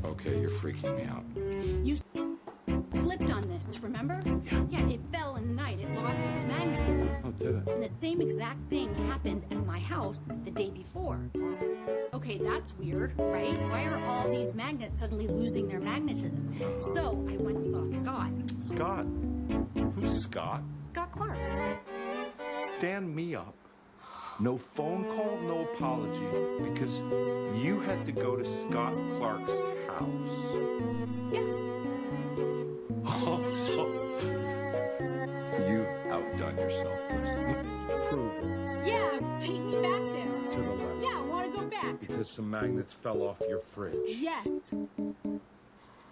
Okay, you're freaking me out. You slipped on this, remember? Yeah. Yeah, it fell in the night. It lost its magnetism. Oh, did it? And the same exact thing happened at my house the day before. Okay, that's weird, right? Why are all these magnets suddenly losing their magnetism? So I went and saw Scott. Scott? Who's Scott? Scott Clark. Stand me up. No phone call, no apology, because you had to go to Scott Clark's house. Yeah. You've outdone yourself, Liz. Prove it. Yeah, take me back there. To the left. Yeah, I want to go back. Because some magnets fell off your fridge. Yes.